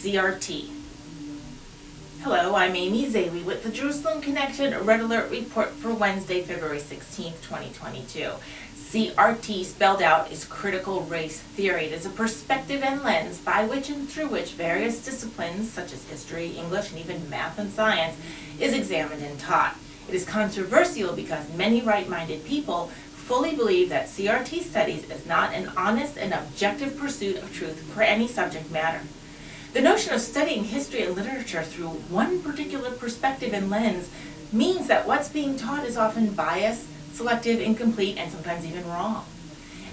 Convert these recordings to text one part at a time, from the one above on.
CRT. Hello, I'm Amy Zaley with the Jerusalem Connection Red Alert Report for Wednesday, February 16, 2022. CRT, spelled out, is critical race theory. It is a perspective and lens by which and through which various disciplines, such as history, English, and even math and science, is examined and taught. It is controversial because many right-minded people fully believe that CRT studies is not an honest and objective pursuit of truth for any subject matter. The notion of studying history and literature through one particular perspective and lens means that what's being taught is often biased, selective, incomplete, and sometimes even wrong.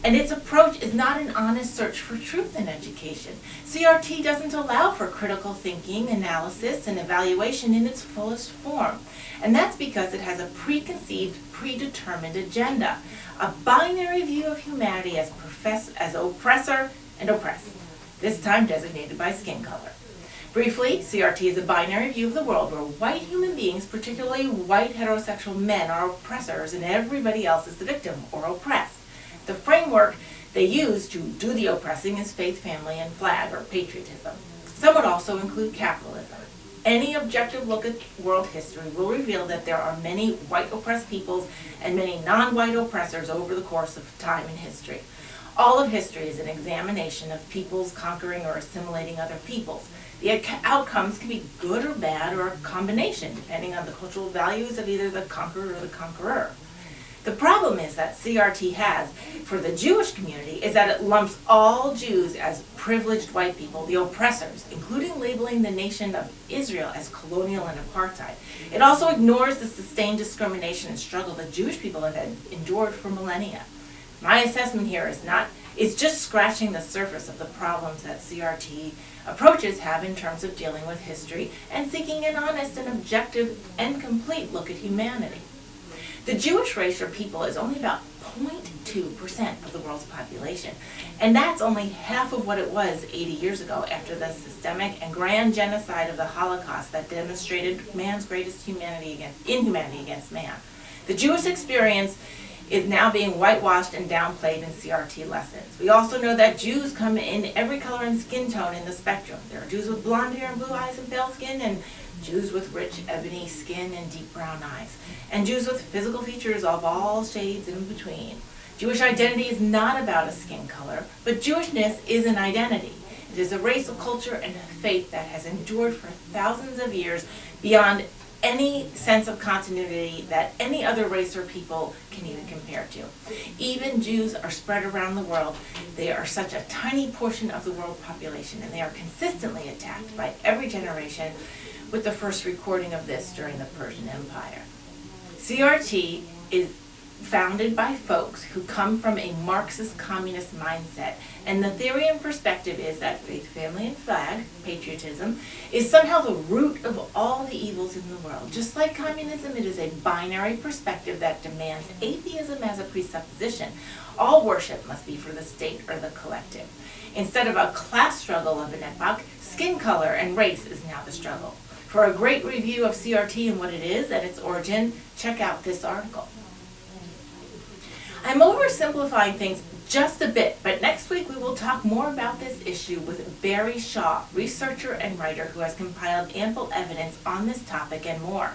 And its approach is not an honest search for truth in education. CRT doesn't allow for critical thinking, analysis, and evaluation in its fullest form. And that's because it has a preconceived, predetermined agenda, a binary view of humanity as oppressor and oppressed, this time designated by skin color. Briefly, CRT is a binary view of the world where white human beings, particularly white heterosexual men, are oppressors and everybody else is the victim or oppressed. The framework they use to do the oppressing is faith, family, and flag, or patriotism. Some would also include capitalism. Any objective look at world history will reveal that there are many white oppressed peoples and many non-white oppressors over the course of time in history. All of history is an examination of peoples conquering or assimilating other peoples. The outcomes can be good or bad or a combination, depending on the cultural values of either the conqueror or the conqueror. The problem is that CRT has, for the Jewish community, is that it lumps all Jews as privileged white people, the oppressors, including labeling the nation of Israel as colonial and apartheid. It also ignores the sustained discrimination and struggle that Jewish people have endured for millennia. My assessment here is just scratching the surface of the problems that CRT approaches have in terms of dealing with history and seeking an honest and objective and complete look at humanity. The Jewish race or people is only about 0.2% of the world's population, and that's only half of what it was 80 years ago after the systemic and grand genocide of the Holocaust that demonstrated man's greatest inhumanity against man. The Jewish experience is now being whitewashed and downplayed in CRT lessons. We also know that Jews come in every color and skin tone in the spectrum. There are Jews with blonde hair and blue eyes and pale skin, and Jews with rich ebony skin and deep brown eyes, and Jews with physical features of all shades in between. Jewish identity is not about a skin color, but Jewishness is an identity. It is a race, a culture, and a faith that has endured for thousands of years beyond any sense of continuity that any other race or people can even compare to. Even Jews are spread around the world. They are such a tiny portion of the world population, and they are consistently attacked by every generation, with the first recording of this during the Persian Empire. CRT is founded by folks who come from a Marxist communist mindset, and the theory and perspective is that faith, family, and flag, patriotism, is somehow the root of all the evils in the world. Just like communism, it is a binary perspective that demands atheism as a presupposition. All worship must be for the state or the collective. Instead of a class struggle of an epoch, skin color and race is now the struggle. For a great review of CRT and what it is and its origin, check out this article. I'm oversimplifying things just a bit, but next week we will talk more about this issue with Barry Shaw, researcher and writer who has compiled ample evidence on this topic and more.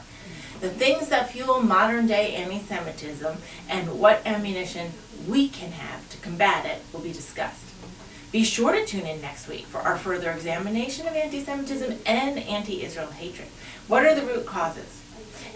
The things that fuel modern-day anti-Semitism and what ammunition we can have to combat it will be discussed. Be sure to tune in next week for our further examination of anti-Semitism and anti-Israel hatred. What are the root causes?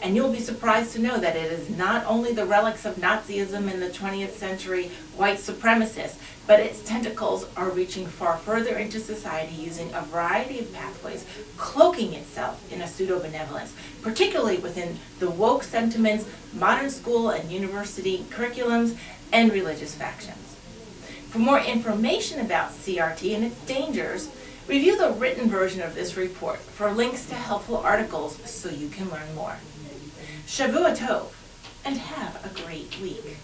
And you'll be surprised to know that it is not only the relics of Nazism in the 20th century white supremacists, but its tentacles are reaching far further into society using a variety of pathways, cloaking itself in a pseudo-benevolence, particularly within the woke sentiments, modern school and university curriculums, and religious factions. For more information about CRT and its dangers, review the written version of this report for links to helpful articles so you can learn more. Shavua Tov, and have a great week.